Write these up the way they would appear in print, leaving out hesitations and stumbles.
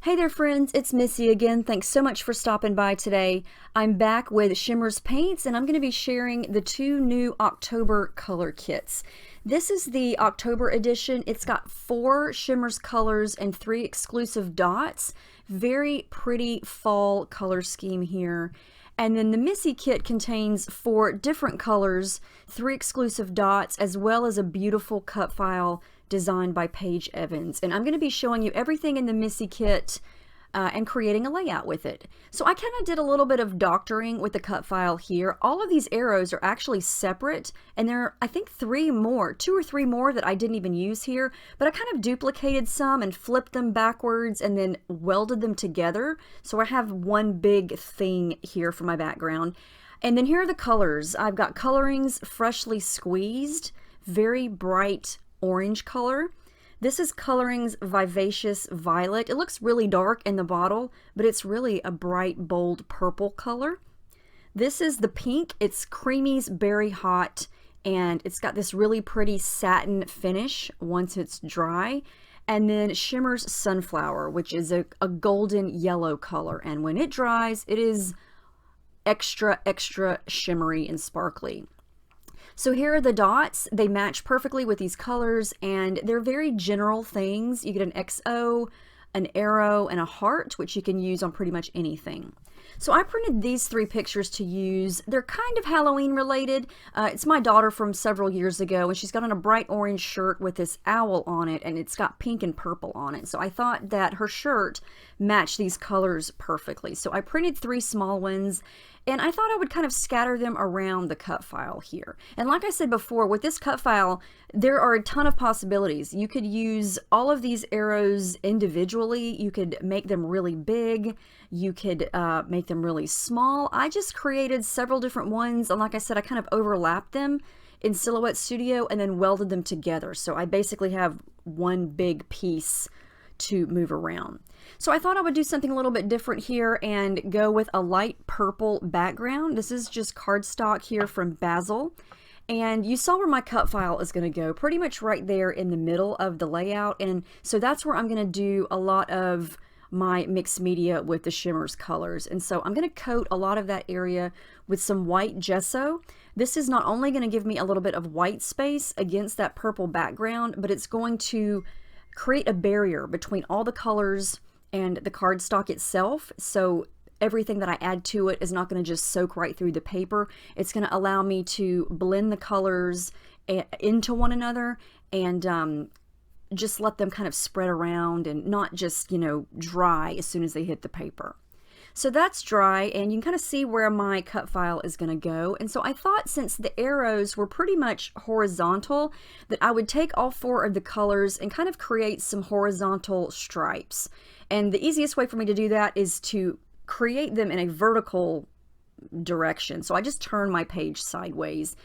Hey there friends, it's Missy again. Thanks so much for stopping by today. I'm back with Shimmerz paints and I'm going to be sharing the two new October color kits. This is the October edition. It's got 4 Shimmerz colors and 3 exclusive dots. Very pretty fall color scheme here. And then the Missy kit contains 4 different colors, 3 exclusive dots, as well as a beautiful cut file designed by Paige Evans. And I'm going to be showing you everything in the Missy kit and creating a layout with it. So I kind of did a little bit of doctoring with the cut file here. All of these arrows are actually separate, and there are, I think, 2 or 3 more that I didn't even use here, but I kind of duplicated some and flipped them backwards and then welded them together. So I have one big thing here for my background. And then here are the colors. I've got Coloringz Freshly Squeezed, very bright orange color. This is Coloringz Vivacious Violet. It looks really dark in the bottle, but it's really a bright, bold purple color. This is the pink. It's Creameez Berry Hot, and it's got this really pretty satin finish once it's dry. And then Shimmerz Sunflower, which is a golden yellow color, and when it dries, it is extra shimmery and sparkly. So here are the dots. They match perfectly with these colors, and they're very general things. You get an XO, an arrow, and a heart, which you can use on pretty much anything. So I printed these 3 pictures to use. They're kind of Halloween related. It's my daughter from several years ago, and she's got on a bright orange shirt with this owl on it, and it's got pink and purple on it. So I thought that her shirt matched these colors perfectly. So I printed 3 small ones, and I thought I would kind of scatter them around the cut file here. And like I said before, with this cut file, there are a ton of possibilities. You could use all of these arrows individually. You could make them really big. You could make them really small. I just created several different ones, and like I said, I kind of overlapped them in Silhouette Studio and then welded them together. So I basically have one big piece to move around. So I thought I would do something a little bit different here and go with a light purple background. This is just cardstock here from Basil. And you saw where my cut file is going to go, pretty much right there in the middle of the layout. And so that's where I'm going to do a lot of my mixed media with the Shimmerz colors. And so I'm going to coat a lot of that area with some white gesso. This is not only going to give me a little bit of white space against that purple background, but it's going to create a barrier between all the colors and the cardstock itself. So everything that I add to it is not going to just soak right through the paper. It's going to allow me to blend the colors into one another and just let them kind of spread around and not just, you know, dry as soon as they hit the paper. So that's dry, and you can kind of see where my cut file is going to go. And so I thought, since the arrows were pretty much horizontal, that I would take all 4 of the colors and kind of create some horizontal stripes. And the easiest way for me to do that is to create them in a vertical direction. So I just turn my page sideways.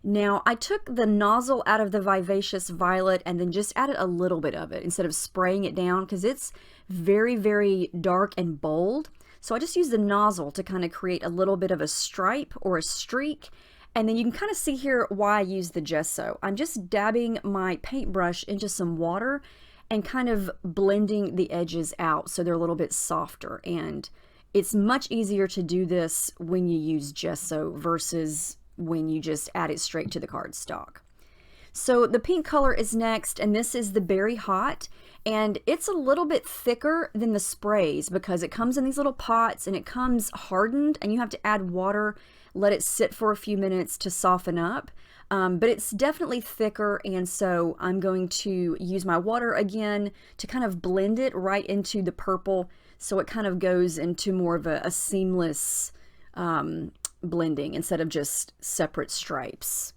Now I took the nozzle out of the Vivacious Violet and then just added a little bit of it instead of spraying it down, because it's very dark and bold. So I just used the nozzle to kind of create a little bit of a stripe or a streak. And then you can kind of see here why I use the gesso. I'm just dabbing my paintbrush into some water and kind of blending the edges out so they're a little bit softer. And it's much easier to do this when you use gesso versus when you just add it straight to the cardstock. So the pink color is next, and this is the Berry Hot, and it's a little bit thicker than the sprays because it comes in these little pots and it comes hardened, and you have to add water, let it sit for a few minutes to soften up. But it's definitely thicker, and so I'm going to use my water again to kind of blend it right into the purple so it kind of goes into more of a seamless blending instead of just separate stripes.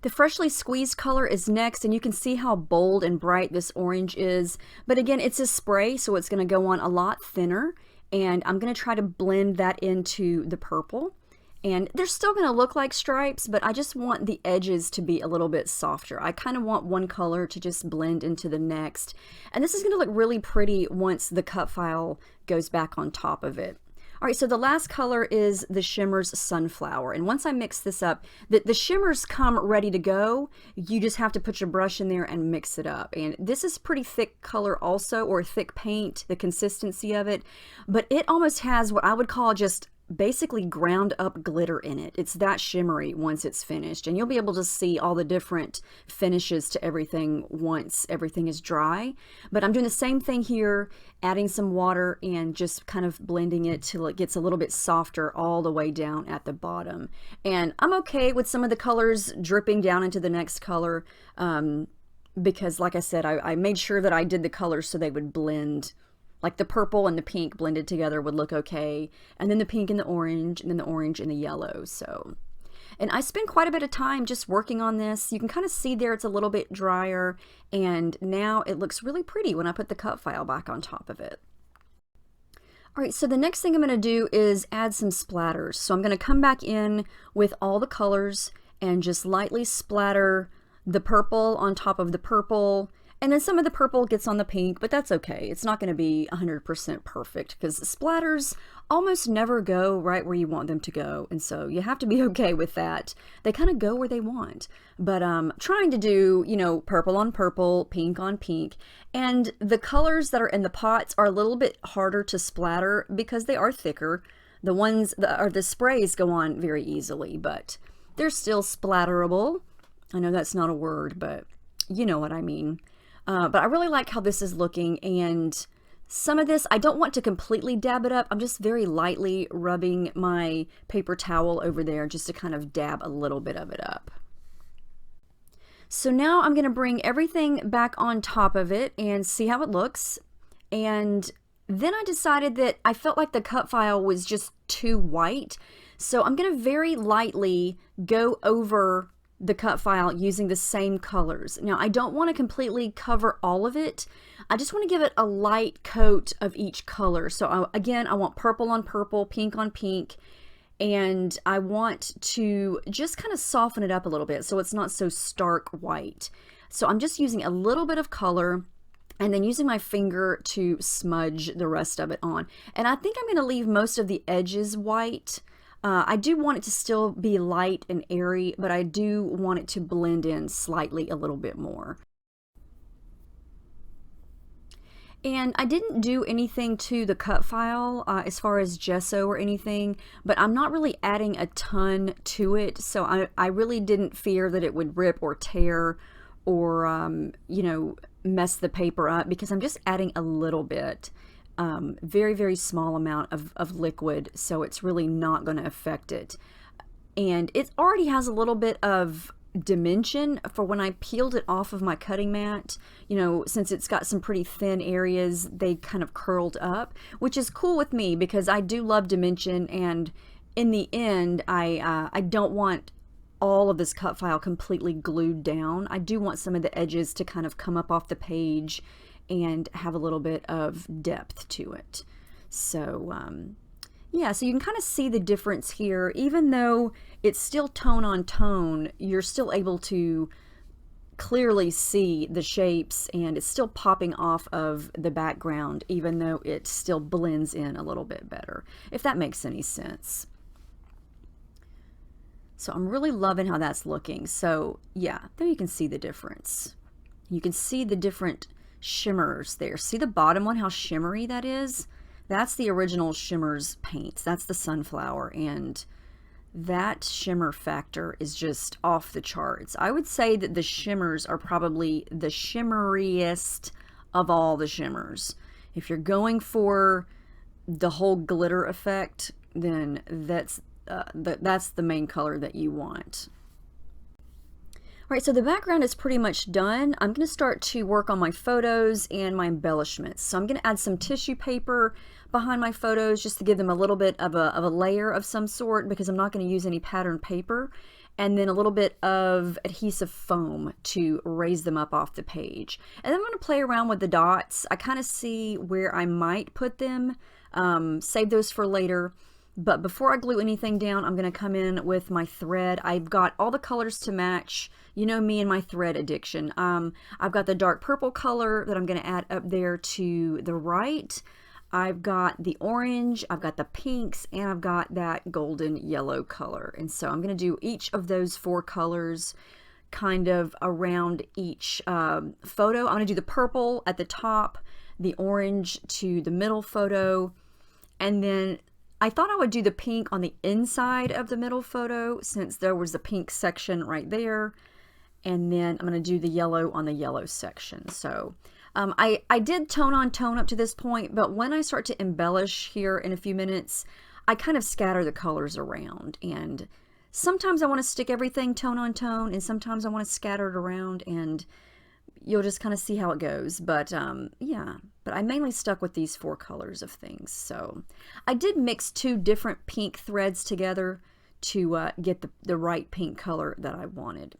The Freshly Squeezed color is next, and you can see how bold and bright this orange is. But again, it's a spray, so it's going to go on a lot thinner, and I'm going to try to blend that into the purple. And they're still going to look like stripes, but I just want the edges to be a little bit softer. I kind of want one color to just blend into the next. And this is going to look really pretty once the cut file goes back on top of it. All right, so the last color is the Shimmerz Sunflower. And once I mix this up, the shimmers come ready to go. You just have to put your brush in there and mix it up. And this is pretty thick color also, or thick paint, the consistency of it. But it almost has what I would call just basically ground up glitter in it. It's that shimmery once it's finished, and you'll be able to see all the different finishes to everything once everything is dry. But I'm doing the same thing here, adding some water and just kind of blending it till it gets a little bit softer all the way down at the bottom. And I'm okay with some of the colors dripping down into the next color, because like I said, I made sure that I did the colors so they would blend. Like the purple and the pink blended together would look okay, and then the pink and the orange, and then the orange and the yellow. So, and I spent quite a bit of time just working on this. You can kind of see there it's a little bit drier, and now it looks really pretty when I put the cut file back on top of it. All right, so the next thing I'm going to do is add some splatters. So I'm going to come back in with all the colors and just lightly splatter the purple on top of the purple. And then some of the purple gets on the pink, but that's okay. It's not going to be 100% perfect because splatters almost never go right where you want them to go. And so you have to be okay with that. They kind of go where they want. But trying to do, you know, purple on purple, pink on pink. And the colors that are in the pots are a little bit harder to splatter because they are thicker. The ones that are the sprays go on very easily, but they're still splatterable. I know that's not a word, but you know what I mean. But I really like how this is looking, and some of this, I don't want to completely dab it up. I'm just very lightly rubbing my paper towel over there just to kind of dab a little bit of it up. So now I'm going to bring everything back on top of it and see how it looks. And then I decided that I felt like the cut file was just too white. So I'm going to very lightly go over the cut file using the same colors. Now I don't want to completely cover all of it. I just want to give it a light coat of each color. So again, I want purple on purple, pink on pink, and I want to just kind of soften it up a little bit so it's not so stark white. So I'm just using a little bit of color and then using my finger to smudge the rest of it on. And I think I'm going to leave most of the edges white. I do want it to still be light and airy, but I do want it to blend in slightly a little bit more. And I didn't do anything to the cut file as far as gesso or anything, but I'm not really adding a ton to it, so I really didn't fear that it would rip or tear or, you know, mess the paper up because I'm just adding a little bit. Very, very small amount of liquid, so it's really not going to affect it. And it already has a little bit of dimension for when I peeled it off of my cutting mat. You know, since it's got some pretty thin areas, they kind of curled up, which is cool with me because I do love dimension, and in the end, I don't want all of this cut file completely glued down. I do want some of the edges to kind of come up off the page and have a little bit of depth to it. So yeah, so you can kind of see the difference here. Even though it's still tone on tone, you're still able to clearly see the shapes, and it's still popping off of the background, even though it still blends in a little bit better, if that makes any sense. So I'm really loving how that's looking. So yeah, there you can see the difference. You can see the different shimmers there. See the bottom one, how shimmery that is? That's the original Shimmerz paints. That's the Sunflower, and that shimmer factor is just off the charts. I would say that the shimmers are probably the shimmeriest of all the shimmers. If you're going for the whole glitter effect, then that's the main color that you want. All right, so the background is pretty much done. I'm going to start to work on my photos and my embellishments. So I'm going to add some tissue paper behind my photos just to give them a little bit of a layer of some sort, because I'm not going to use any pattern paper, and then a little bit of adhesive foam to raise them up off the page. And then I'm going to play around with the dots. I kind of see where I might put them, save those for later. But before I glue anything down, I'm going to come in with my thread. I've got all the colors to match. You know me and my thread addiction. I've got the dark purple color that I'm going to add up there to the right. I've got the orange, I've got the pinks, and I've got that golden yellow color. And so I'm going to do each of those 4 colors kind of around each photo. I'm going to do the purple at the top, the orange to the middle photo, and then I thought I would do the pink on the inside of the middle photo since there was the pink section right there. And then I'm going to do the yellow on the yellow section. So I did tone on tone up to this point, but when I start to embellish here in a few minutes, I kind of scatter the colors around. And sometimes I want to stick everything tone on tone, and sometimes I want to scatter it around, and you'll just kind of see how it goes. But yeah, but I mainly stuck with these 4 colors of things. So I did mix 2 different pink threads together to get the right pink color that I wanted.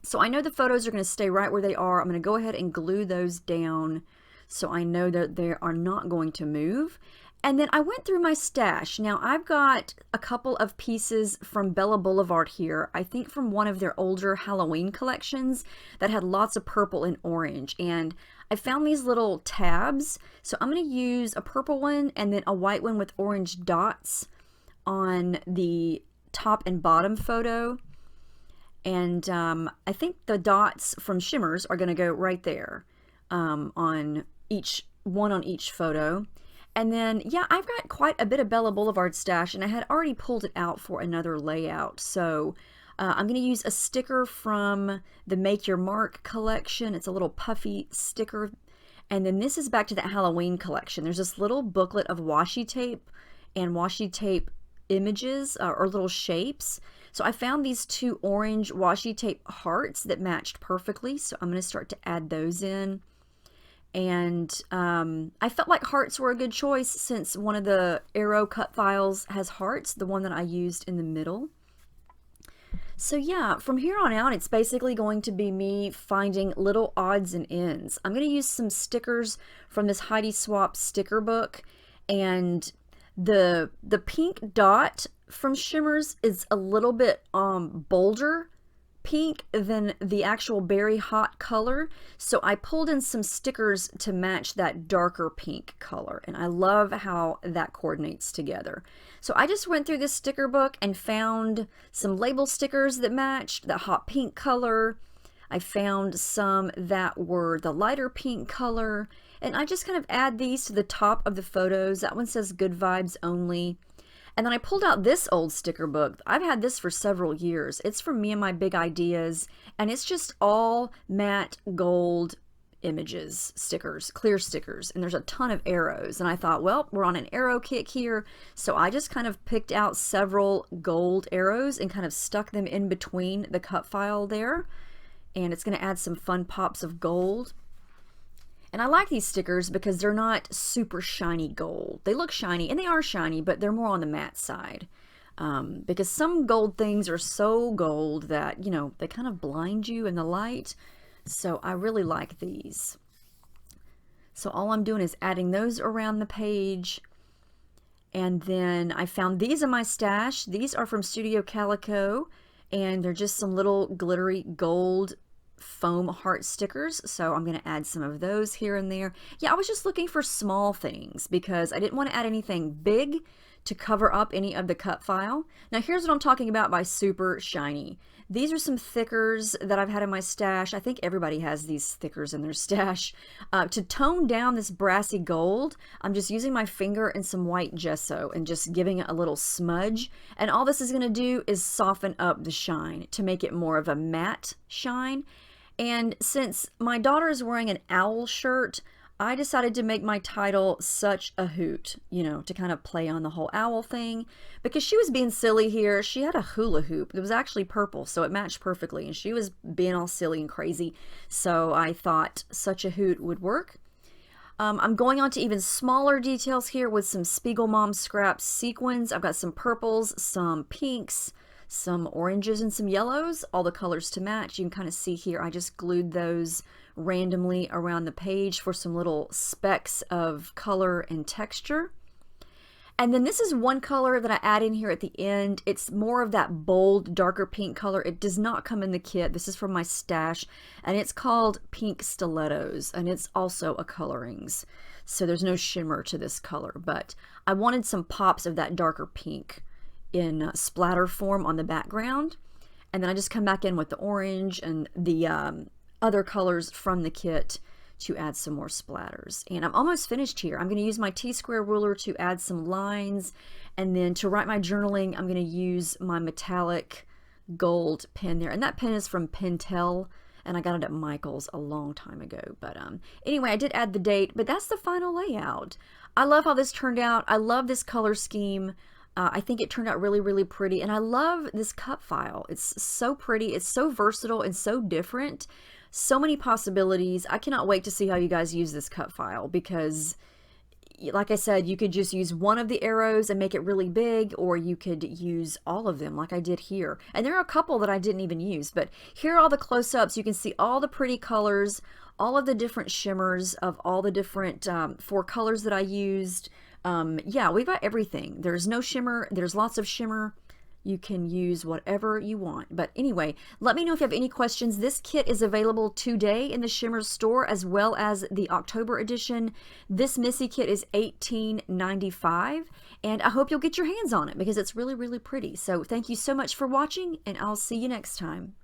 So I know the photos are going to stay right where they are. I'm going to go ahead and glue those down so I know that they are not going to move. And then I went through my stash. Now I've got a couple of pieces from Bella Boulevard here, I think from one of their older Halloween collections that had lots of purple and orange. And I found these little tabs. So I'm going to use a purple one and then a white one with orange dots on the top and bottom photo. And I think the dots from Shimmerz are going to go right there on each one on each photo. And then, yeah, I've got quite a bit of Bella Boulevard stash, and I had already pulled it out for another layout. So I'm going to use a sticker from the Make Your Mark collection. It's a little puffy sticker. And then this is back to that Halloween collection. There's this little booklet of washi tape and washi tape images or little shapes. So I found these 2 orange washi tape hearts that matched perfectly. So I'm going to start to add those in. And I felt like hearts were a good choice since one of the arrow cut files has hearts, the one that I used in the middle. So yeah, from here on out, it's basically going to be me finding little odds and ends. I'm going to use some stickers from this Heidi Swapp sticker book, and the pink dot from Shimmerz is a little bit bolder pink than the actual Berry Hot color, so I pulled in some stickers to match that darker pink color, and I love how that coordinates together. So I just went through this sticker book and found some label stickers that matched that hot pink color. I found some that were the lighter pink color, and I just kind of add these to the top of the photos. That one says good vibes only. And then I pulled out this old sticker book. I've had this for several years. It's from Me and My Big Ideas, and it's just all matte gold images, stickers, clear stickers, and there's a ton of arrows. And I thought, well, we're on an arrow kick here, so I just kind of picked out several gold arrows and kind of stuck them in between the cut file there, and it's going to add some fun pops of gold. And I like these stickers because they're not super shiny gold. They look shiny, and they are shiny, but they're more on the matte side. Because some gold things are so gold that, you know, they kind of blind you in the light. So I really like these. So all I'm doing is adding those around the page. And then I found these in my stash. These are from Studio Calico, and they're just some little glittery gold foam heart stickers, so I'm going to add some of those here and there. Yeah, I was just looking for small things because I didn't want to add anything big to cover up any of the cut file. Now here's what I'm talking about by super shiny. These are some thickers that I've had in my stash. I think everybody has these thickers in their stash. To tone down this brassy gold, I'm just using my finger and some white gesso and just giving it a little smudge. And all this is going to do is soften up the shine to make it more of a matte shine. And since my daughter is wearing an owl shirt, I decided to make my title Such a Hoot, you know, to kind of play on the whole owl thing, because she was being silly here. She had a hula hoop. It was actually purple, so it matched perfectly, and she was being all silly and crazy, so I thought Such a Hoot would work. I'm going on to even smaller details here with some Spiegel Mom Scraps sequins. I've got some purples, some pinks, some oranges, and some yellows, all the colors to match. You can kind of see here I just glued those randomly around the page for some little specks of color and texture. And then this is one color that I add in here at the end. It's more of that bold, darker pink color. It does not come in the kit. This is from my stash, and it's called Pink Stilettos, and it's also a Coloringz. So there's no shimmer to this color, but I wanted some pops of that darker pink in splatter form on the background. And then I just come back in with the orange and the other colors from the kit to add some more splatters. And I'm almost finished here. I'm going to use my T-square ruler to add some lines, and then to write my journaling I'm going to use my metallic gold pen there, and that pen is from Pentel, and I got it at Michael's a long time ago. But anyway, I did add the date, but that's the final layout. I love how this turned out. I love this color scheme. I think it turned out really, really pretty, and I love this cup file. It's so pretty, it's so versatile and so different. So many possibilities. I cannot wait to see how you guys use this cut file, because like I said, you could just use one of the arrows and make it really big, or you could use all of them like I did here. And there are a couple that I didn't even use, but here are all the close-ups. You can see all the pretty colors, all of the different shimmers of all the different 4 colors that I used. Yeah, we've got everything. There's no shimmer, there's lots of shimmer. You can use whatever you want. But anyway, let me know if you have any questions. This kit is available today in the Shimmerz store, as well as the October edition. This Missy kit is $18.95, and I hope you'll get your hands on it because it's really, really pretty. So thank you so much for watching, and I'll see you next time.